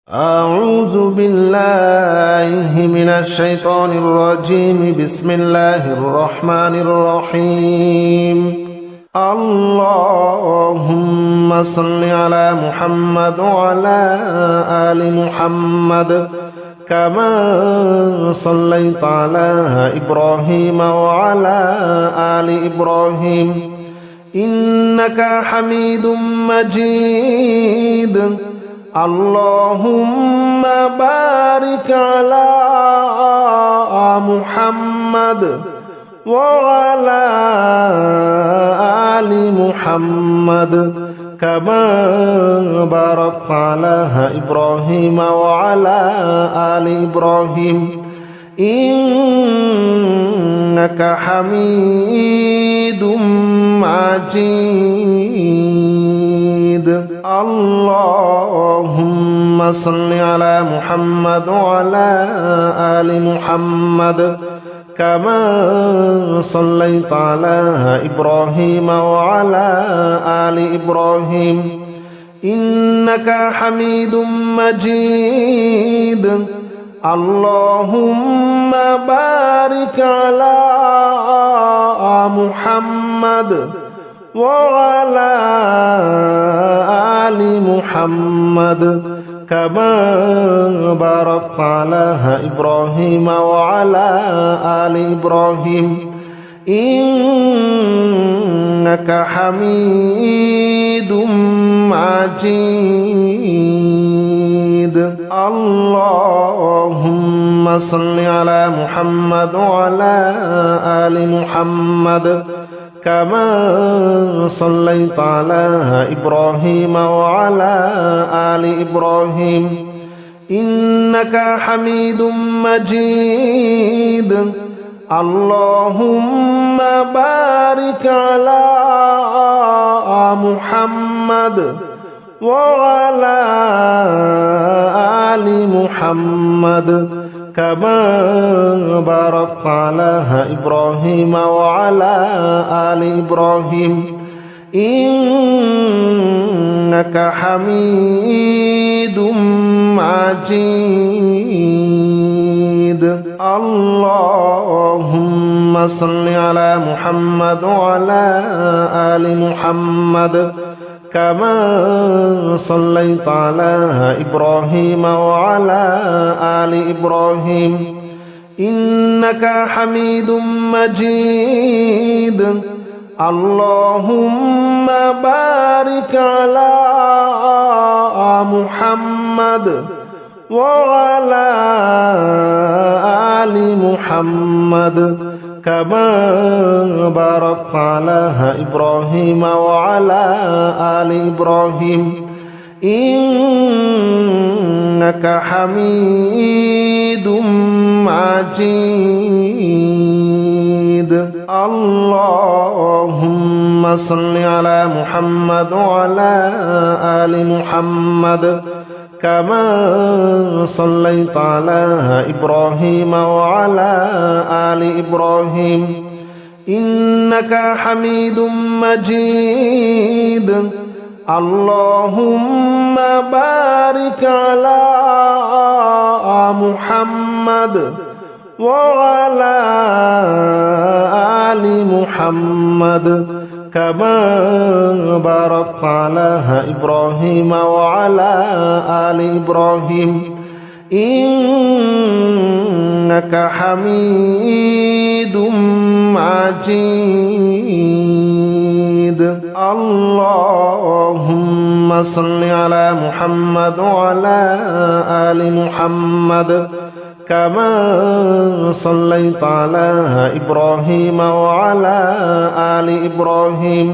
أعوذ بالله من الشيطان الرجيم. بسم الله الرحمن الرحيم. اللهم صل على محمد وعلى آل محمد كما صليت على إبراهيم وعلى آل إبراهيم إنك حميد مجيد. اللهم بارك على محمد وعلى آل محمد كما باركت على إبراهيم وعلى آل إبراهيم إنك حميد مجيد. اللهم صل على محمد وعلى آل محمد كما صليت على إبراهيم وعلى آل إبراهيم إنك حميد مجيد. اللهم بارك على محمد وعلى آل محمد كما باركت على إبراهيم وعلى آل إبراهيم إنك حميد مجيد. اللهم صل على محمد وعلى آل محمد كما صليت على إبراهيم وعلى آل إبراهيم إنك حميد مجيد. اللهم بارك على محمد وعلى آل محمد كما باركت على إبراهيم وعلى آل إبراهيم إنك حميد مجيد. اللهم صل على محمد وعلى آل محمد كما صليت على إبراهيم وعلى آل إبراهيم إنك حميد مجيد. اللهم بارك على محمد وعلى آل محمد كما باركت على إبراهيم وعلى آل إبراهيم إنك حميد مجيد. اللهم صل على محمد وعلى آل محمد كما صليت على إبراهيم وعلى آل إبراهيم إنك حميد مجيد. اللهم بارك على محمد وعلى آل محمد كما باركت على إبراهيم وعلى آل إبراهيم إنك حميد مجيد. اللهم صل على محمد وعلى آل محمد كما صليت على إبراهيم وعلى آل إبراهيم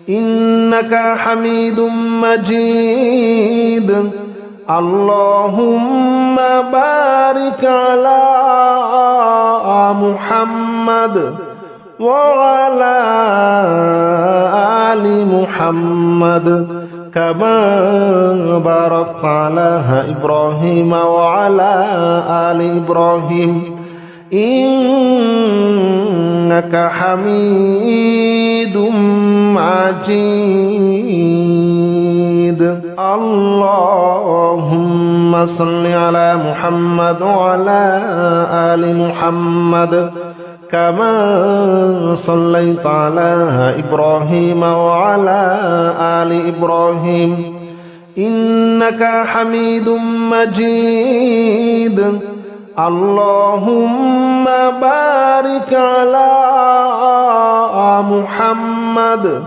إنك حميد مجيد. اللهم بارك على محمد وعلى آل محمد كما باركت على إبراهيم وعلى آل إبراهيم إنك حميد مجيد. اللهم صل على محمد وعلى آل محمد كما صليت على إبراهيم وعلى آل إبراهيم إنك حميد مجيد اللهم بارك على محمد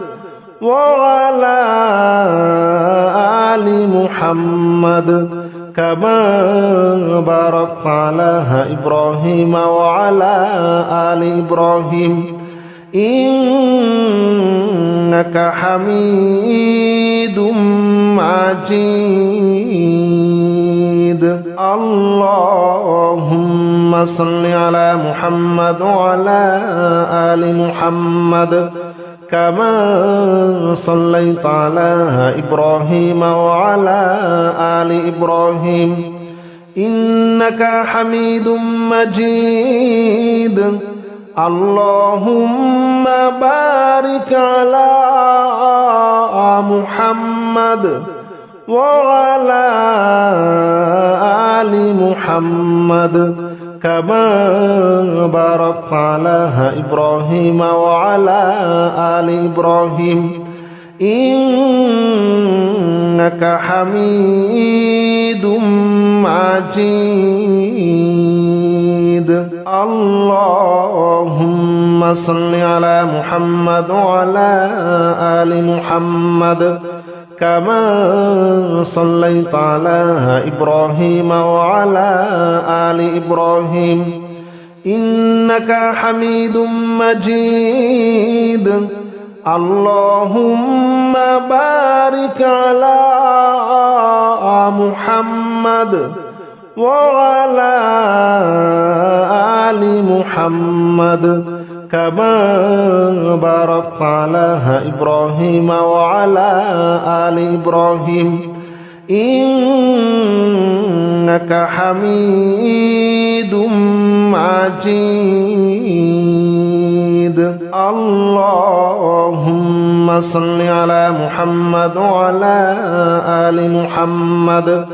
وعلى آل محمد كما باركت على إبراهيم وعلى آل إبراهيم إنك حميد مجيد اللهم صل على محمد وعلى آل محمد كما صليت على إبراهيم وعلى آل إبراهيم إنك حميد مجيد اللهم بارك على محمد وعلى آل محمد كما باركت على إبراهيم وعلى آل إبراهيم إنك حميد مجيد اللهم صل على محمد وعلى آل محمد كما صليت على إبراهيم وعلى آل إبراهيم إنك حميد مجيد اللهم بارك على محمد وعلى آل محمد كما باركت على إبراهيم وعلى آل إبراهيم إنك حميد مجيد اللهم صل على محمد وعلى آل محمد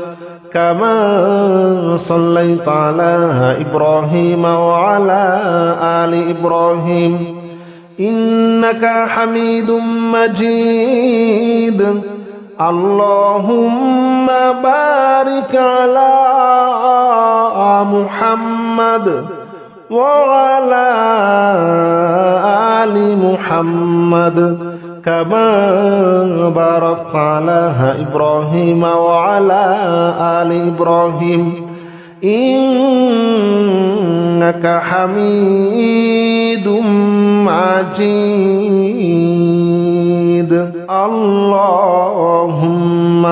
كما صليت على إبراهيم وعلى آل إبراهيم إنك حميد مجيد اللهم بارك على محمد وعلى آل محمد كما باركت على إبراهيم وعلى آل إبراهيم إنك حميد مجيد اللهم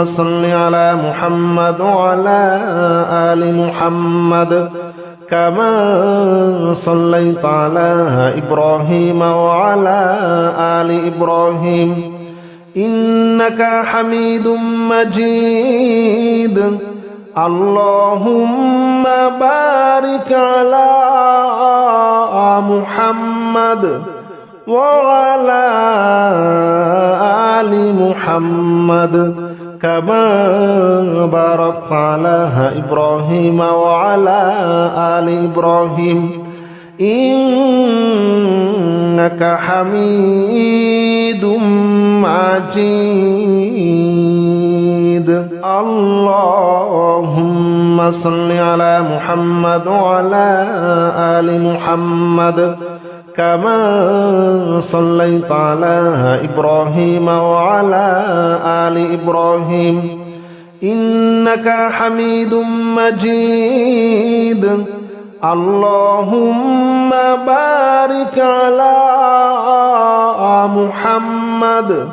صل على محمد وعلى آل محمد كما صليت على إبراهيم وعلى آل إبراهيم إنك حميد مجيد اللهم بارك على محمد وعلى آل محمد كما باركت على إبراهيم وعلى آل إبراهيم إنك حميد مجيد اللهم صل على محمد وعلى آل محمد كما صليت على إبراهيم وعلى آل إبراهيم إنك حميد مجيد اللهم بارك على محمد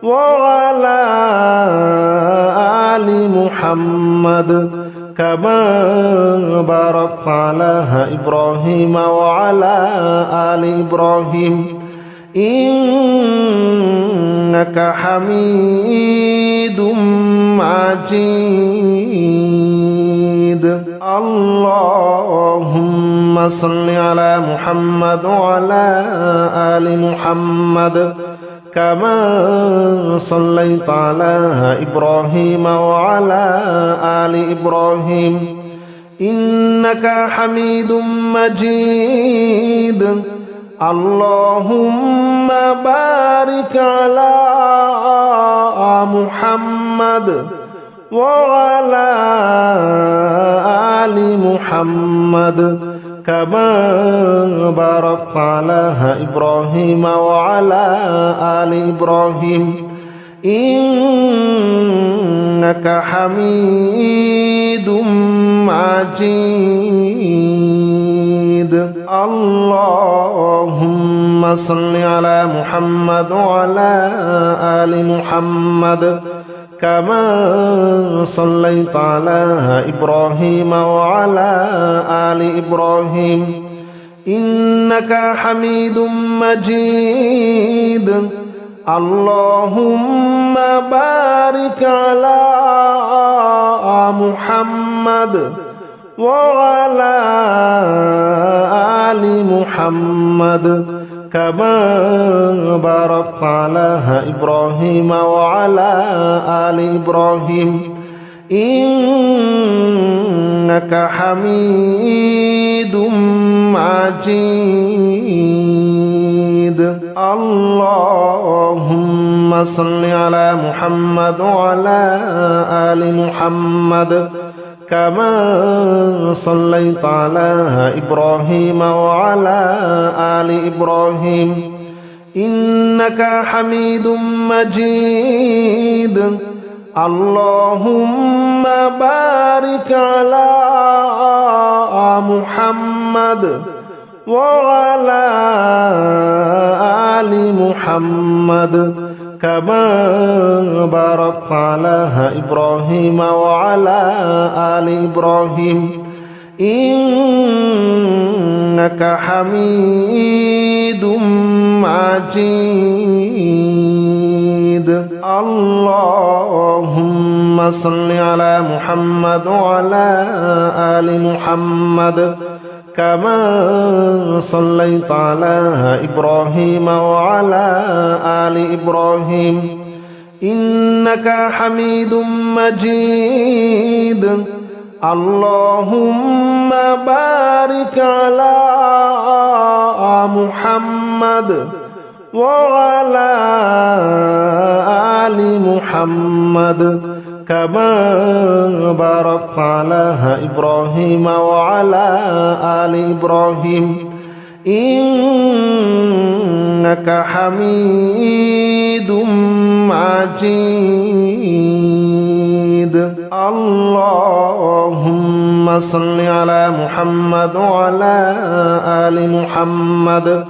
وعلى آل محمد كما باركت على إبراهيم وعلى آل إبراهيم إنك حميد مجيد اللهم صل على محمد وعلى آل محمد كما صليت على إبراهيم وعلى آل إبراهيم إنك حميد مجيد اللهم بارك على محمد وعلى آل محمد كما باركت على إبراهيم وعلى آل إبراهيم إنك حميد مجيد اللهم صل على محمد وعلى آل محمد كما صليت على إبراهيم وعلى آل إبراهيم إنك حميد مجيد اللهم بارك على محمد وعلى آل محمد كما باركت على إبراهيم وعلى آل إبراهيم إنك حميد مجيد اللهم صل على محمد وعلى آل محمد كما صليت على إبراهيم وعلى آل إبراهيم إنك حميد مجيد اللهم بارك على محمد وعلى آل محمد كما باركت على إبراهيم وعلى آل إبراهيم إنك حميد مجيد اللهم صل على محمد وعلى آل محمد كما صليت على إبراهيم وعلى آل إبراهيم إنك حميد مجيد اللهم بارك على محمد وعلى آل محمد كما باركت على إبراهيم وعلى آل إبراهيم إنك حميد مجيد اللهم صل على محمد وعلى آل محمد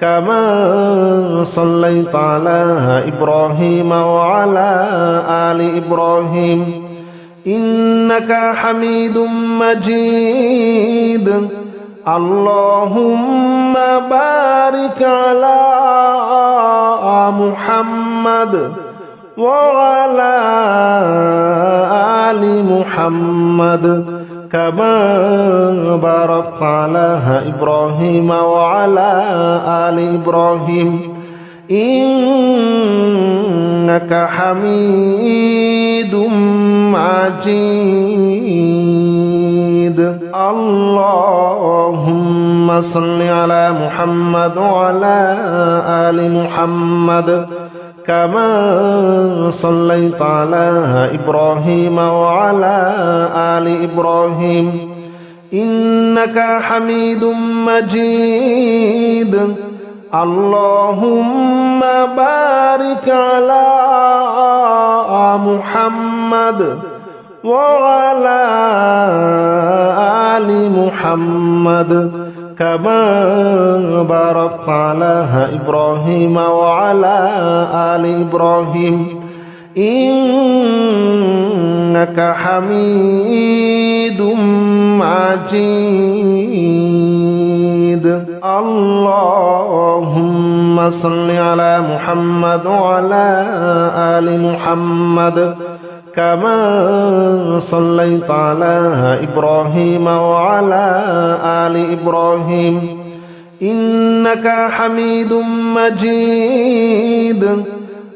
كما صليت على إبراهيم وعلى آل إبراهيم إنك حميد مجيد اللهم بارك على محمد وعلى آل محمد كما باركت على إبراهيم وعلى آل إبراهيم إنك حميد مجيد اللهم صل على محمد وعلى آل محمد كما صليت على إبراهيم وعلى آل إبراهيم إنك حميد مجيد اللهم بارك على محمد وعلى آل محمد كما باركت على إبراهيم وعلى آل إبراهيم إنك حميد مجيد اللهم صل على محمد وعلى آل محمد كما صليت على إبراهيم وعلى آل إبراهيم إنك حميد مجيد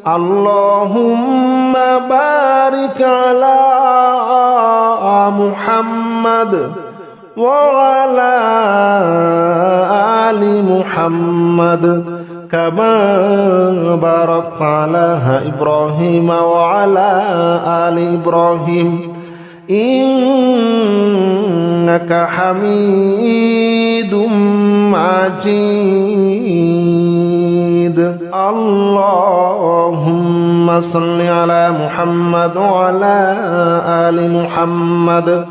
اللهم بارك على محمد وعلى آل محمد كما باركت على إبراهيم وعلى آل إبراهيم إنك حميد مجيد اللهم صل على محمد وعلى آل محمد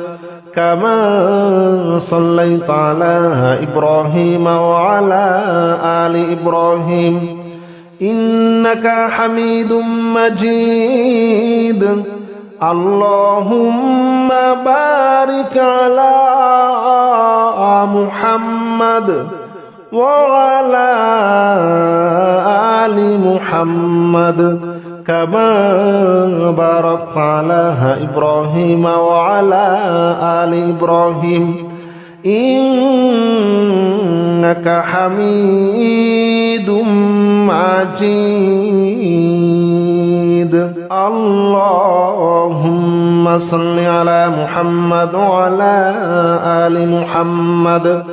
كما صليت على إبراهيم وعلى آل إبراهيم إنك حميد مجيد اللهم بارك على محمد وعلى آل محمد كما باركت على إبراهيم وعلى آل إبراهيم إنك حميد مجيد اللهم صل على محمد وعلى آل محمد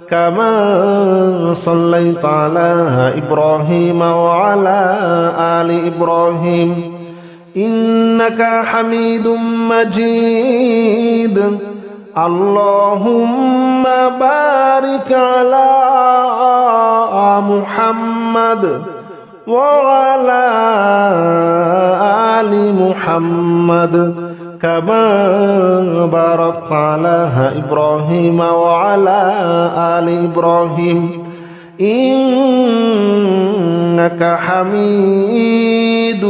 كما صليت على إبراهيم وعلى آل إبراهيم إنك حميد مجيد اللهم بارك على محمد وعلى آل محمد كما باركت على إبراهيم وعلى آل إبراهيم إنك حميد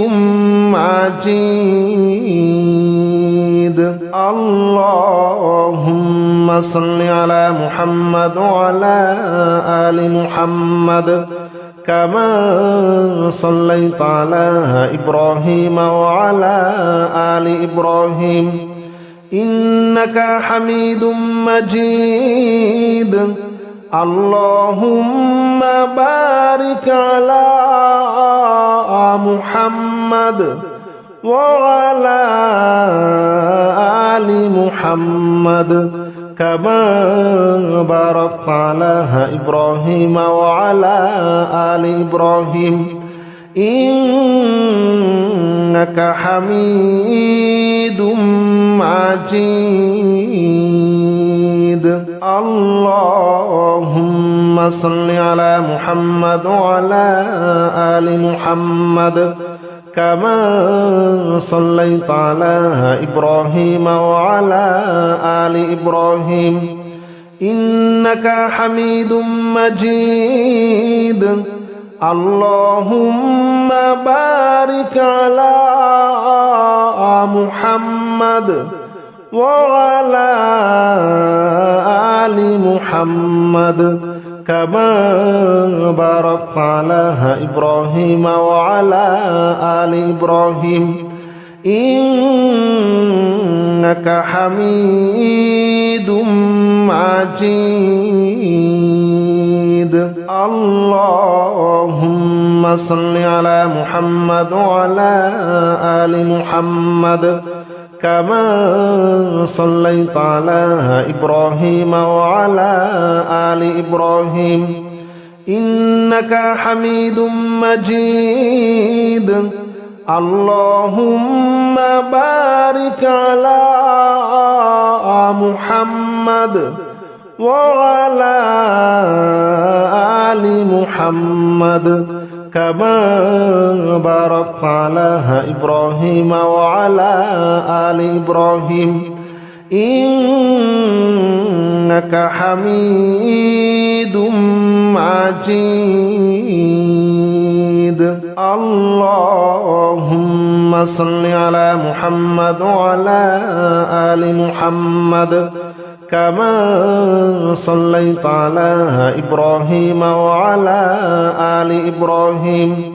مجيد اللهم صل على محمد وعلى آل محمد كما صليت على إبراهيم وعلى آل إبراهيم إنك حميد مجيد اللهم بارك على محمد وعلى آل محمد كما باركت على إبراهيم وعلى آل إبراهيم إنك حميد مجيد اللهم صل على محمد وعلى آل محمد كما صليت على إبراهيم وعلى آل إبراهيم إنك حميد مجيد اللهم بارك على محمد وعلى آل محمد كما باركت على إبراهيم وعلى آل إبراهيم إنك حميد مجيد اللهم صل على محمد وعلى آل محمد كما صليت على إبراهيم وعلى آل إبراهيم إنك حميد مجيد اللهم بارك على محمد وعلى آل محمد كما باركت على إبراهيم وعلى آل إبراهيم إنك حميد مجيد اللهم صل على محمد وعلى آل محمد كما صليت على إبراهيم وعلى آل إبراهيم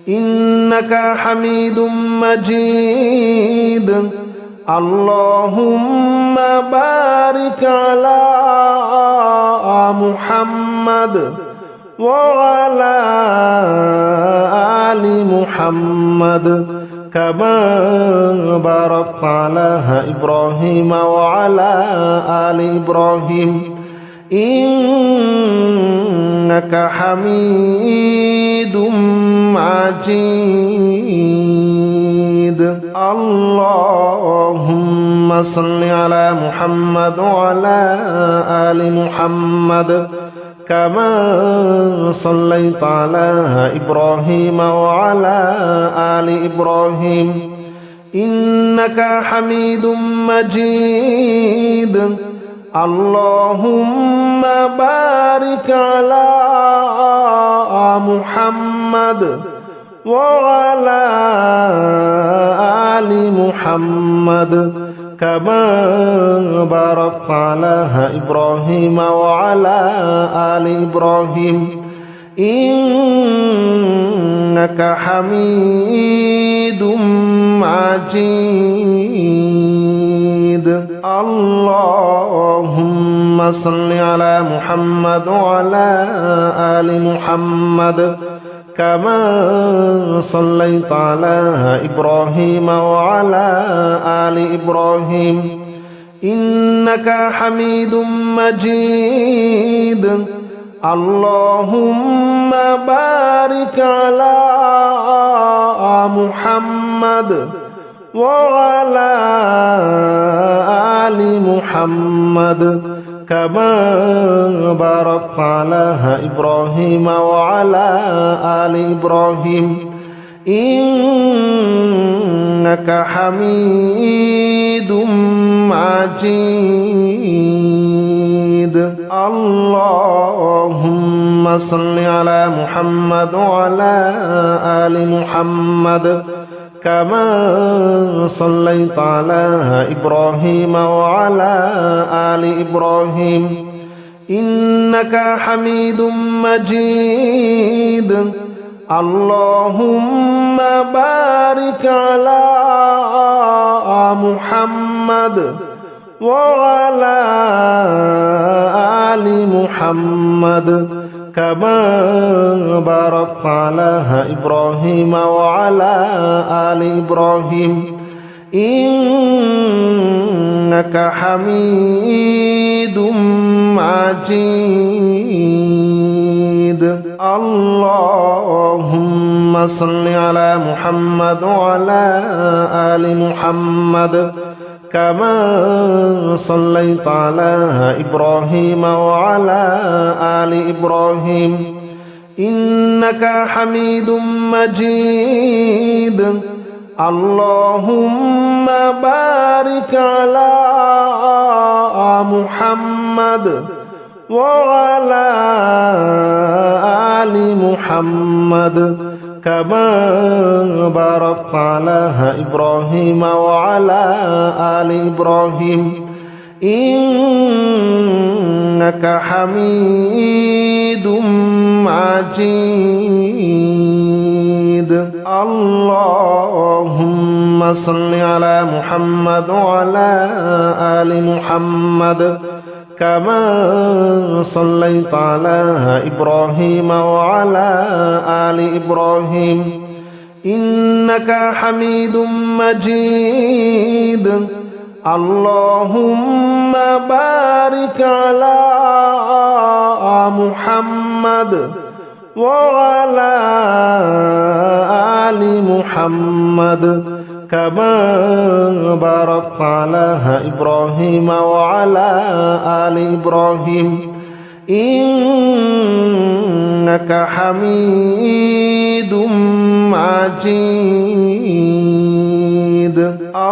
إنك حميد مجيد اللهم بارك على محمد وعلى آل محمد كما باركت على إبراهيم وعلى آل إبراهيم إنك حميد مجيد. اللهم صل على محمد وعلى آل محمد كما صليت على إبراهيم وعلى آل إبراهيم إنك حميد مجيد. اللهم بارك على محمد وعلى آل محمد كما باركت على إبراهيم وعلى آل إبراهيم إنك حميد مجيد. اللهم صل على محمد وعلى آل محمد كما صليت على إبراهيم وعلى آل إبراهيم إنك حميد مجيد. اللهم بارك على محمد وعلى آل محمد كما باركت على إبراهيم وعلى آل إبراهيم إنك حميد مجيد. اللهم صل على محمد وعلى آل محمد كما صليت على إبراهيم وعلى آل إبراهيم إنك حميد مجيد. اللهم بارك على محمد وعلى آل محمد كما باركت على إبراهيم وعلى آل إبراهيم إنك حميد مجيد. اللهم صل على محمد وعلى آل محمد كما صليت على إبراهيم وعلى آل إبراهيم إنك حميد مجيد. اللهم بارك على محمد وعلى آل محمد كما باركت على إبراهيم وعلى آل إبراهيم إنك حميد مجيد. اللهم صل على محمد وعلى آل محمد كما صليت على إبراهيم وعلى آل إبراهيم إنك حميد مجيد. اللهم بارك على محمد وعلى آل محمد كما باركت على إبراهيم وعلى آل إبراهيم إنك حميد مجيد.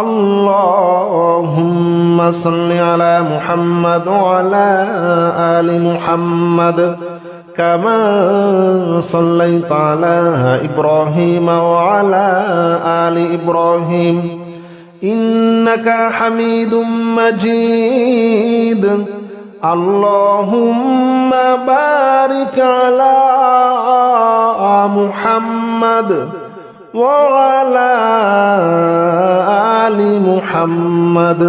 اللهم صل على محمد وعلى آل محمد كما صليت على إبراهيم وعلى آل إبراهيم إنك حميد مجيد. اللهم بارك على محمد وعلى آل محمد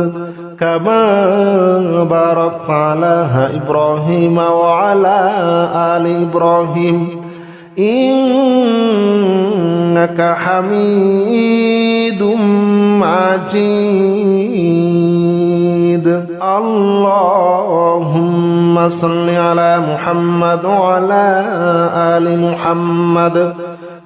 كما باركت على إبراهيم وعلى آل إبراهيم إنك حميد مجيد اللهم صل على محمد وعلى آل محمد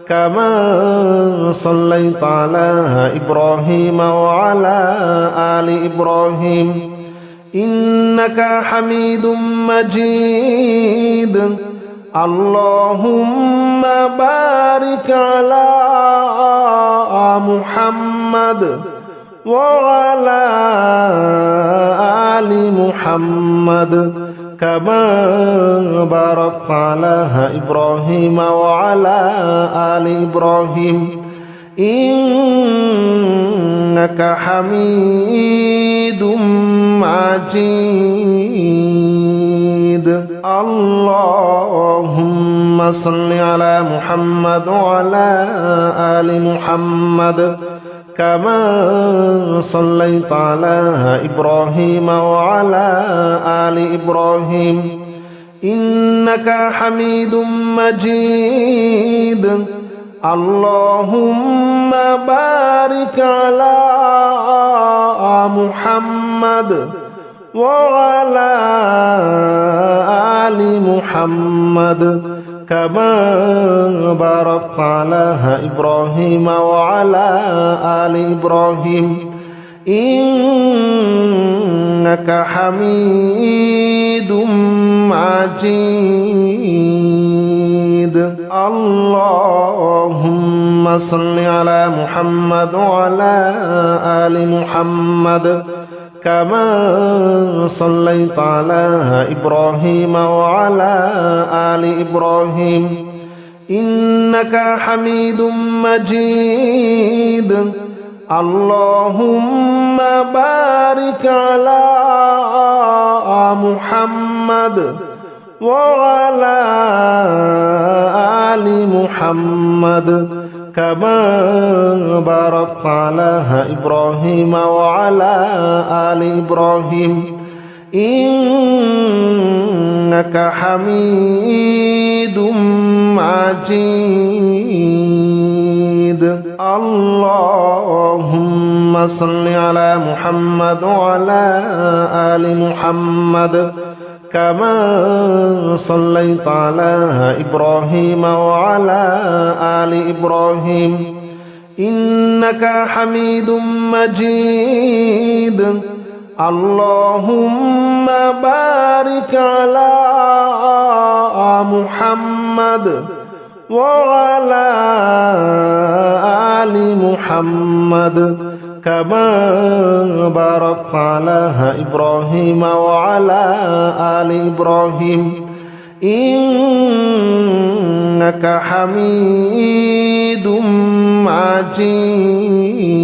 كما صليت على إبراهيم وعلى آل إبراهيم إنك حميد مجيد اللهم بارك على محمد وعلى آل محمد كما باركت على إبراهيم وعلى آل إبراهيم إنك حميد مجيد اللهم صل على محمد وعلى آل محمد كما صليت على إبراهيم وعلى آل إبراهيم إنك حميد مجيد اللهم بارك على محمد وعلى آل محمد كما باركت على إبراهيم وعلى آل إبراهيم إنك حميد مجيد اللهم صل على محمد وعلى آل محمد كما صليت على إبراهيم وعلى آل إبراهيم إنك حميد مجيد اللهم بارك على محمد وعلى آل محمد كما باركت على إبراهيم وعلى آل إبراهيم إنك حميد مجيد اللهم صل على محمد وعلى آل محمد كما صليت على إبراهيم وعلى آل إبراهيم إنك حميد مجيد اللهم بارك على محمد وعلى آل محمد كما باركت على إبراهيم وعلى آل إبراهيم إنك حميد مجيد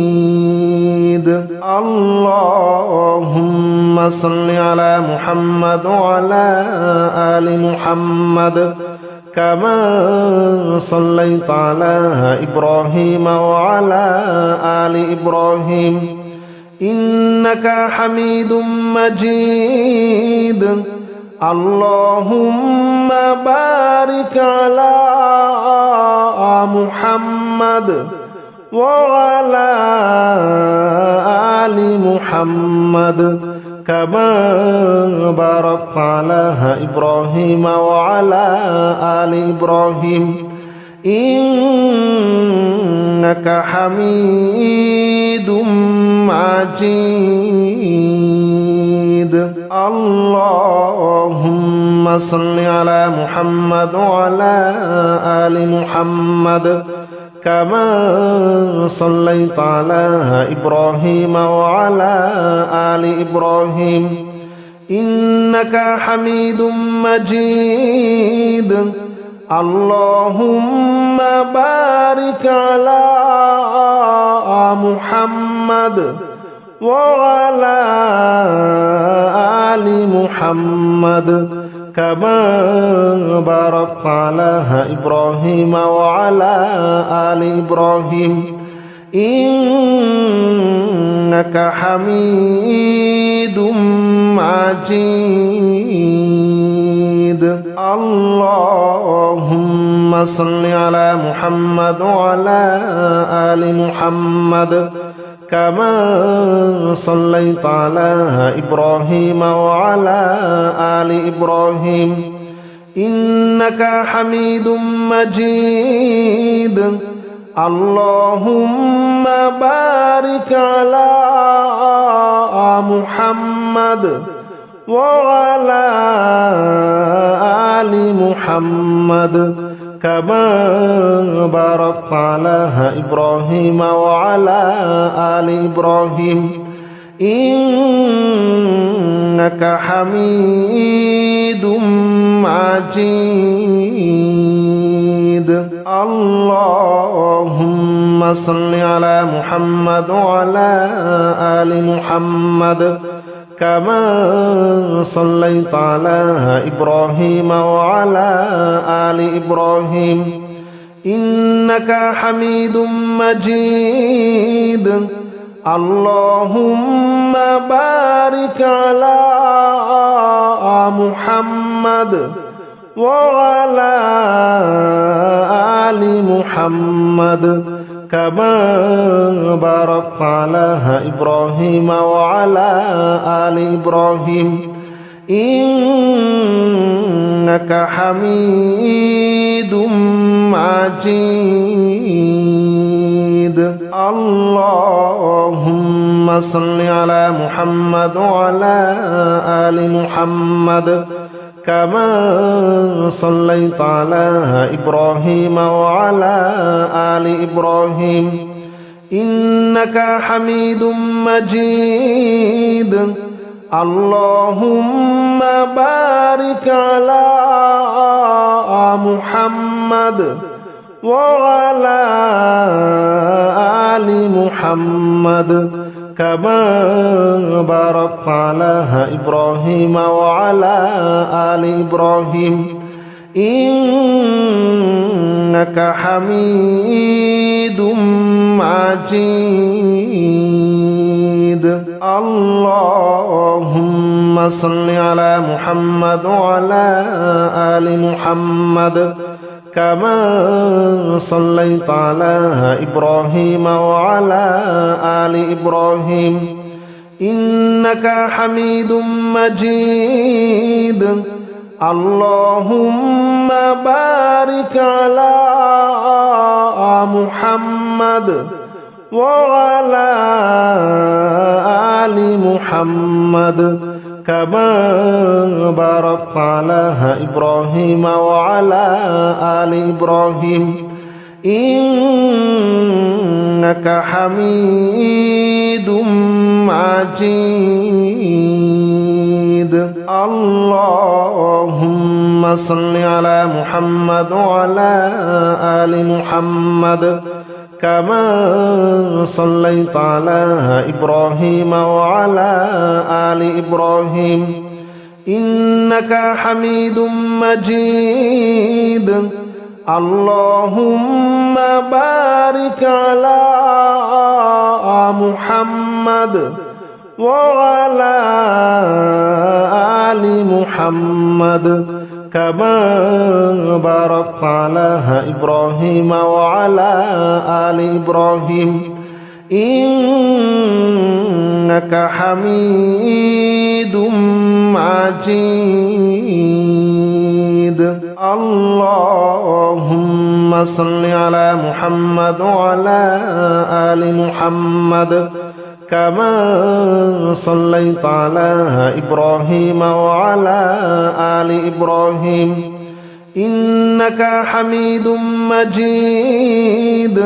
اللهم صل على محمد وعلى آل محمد كما صليت على إبراهيم وعلى آل إبراهيم إنك حميد مجيد اللهم بارك على محمد وعلى آل محمد كما باركت على إبراهيم وعلى آل إبراهيم إنك حميد مجيد اللهم صل على محمد وعلى آل محمد كما صليت على إبراهيم وعلى آل إبراهيم إنك حميد مجيد اللهم بارك على محمد وعلى آل محمد كما باركت على إبراهيم وعلى آل إبراهيم إنك حميد مجيد اللهم صل على محمد وعلى آل محمد كما صليت على إبراهيم وعلى آل إبراهيم إنك حميد مجيد اللهم بارك على محمد وعلى آل محمد كما باركت على إبراهيم وعلى آل إبراهيم إنك حميد مجيد اللهم صل على محمد وعلى آل محمد كما صليت على إبراهيم وعلى آل إبراهيم إنك حميد مجيد اللهم بارك على محمد وعلى آل محمد كما باركت على إبراهيم وعلى آل إبراهيم إنك حميد مجيد اللهم صل على محمد وعلى آل محمد كما صليت على إبراهيم وعلى آل إبراهيم إنك حميد مجيد اللهم بارك على محمد وعلى آل محمد كما باركت على إبراهيم وعلى آل إبراهيم إنك حميد مجيد اللهم صل على محمد وعلى آل محمد كما صليت على إبراهيم وعلى آل إبراهيم إنك حميد مجيد اللهم بارك على محمد وعلى آل محمد كما باركت على إبراهيم وعلى آل إبراهيم إنك حميد مجيد اللهم صل على محمد وعلى آل محمد كما صليت على إبراهيم وعلى آل إبراهيم إنك حميد مجيد اللهم بارك على محمد وعلى آل محمد كما باركت على إبراهيم وعلى آل إبراهيم إنك حميد مجيد اللهم صل على محمد وعلى آل محمد كما صليت على إبراهيم وعلى آل إبراهيم إنك حميد مجيد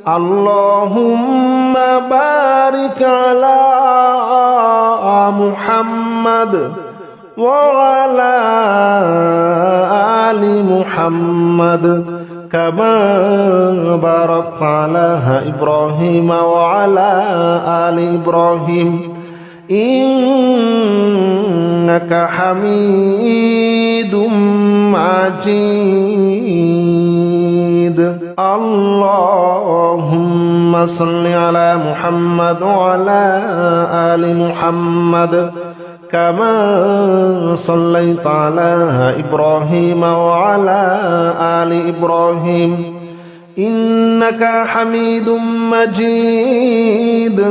اللهم بارك على محمد وعلى آل محمد كما باركت على إبراهيم وعلى آل إبراهيم إنك حميد مجيد اللهم صل على محمد وعلى آل محمد كما صليت على إبراهيم وعلى آل إبراهيم إنك حميد مجيد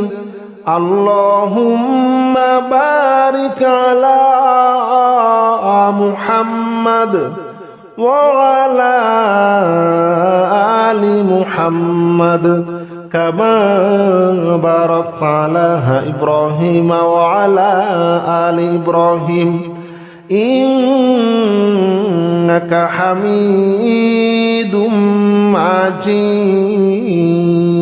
اللهم بارك على محمد وعلى آل محمد كما باركت على إبراهيم وعلى آل إبراهيم إنك حميد مجيد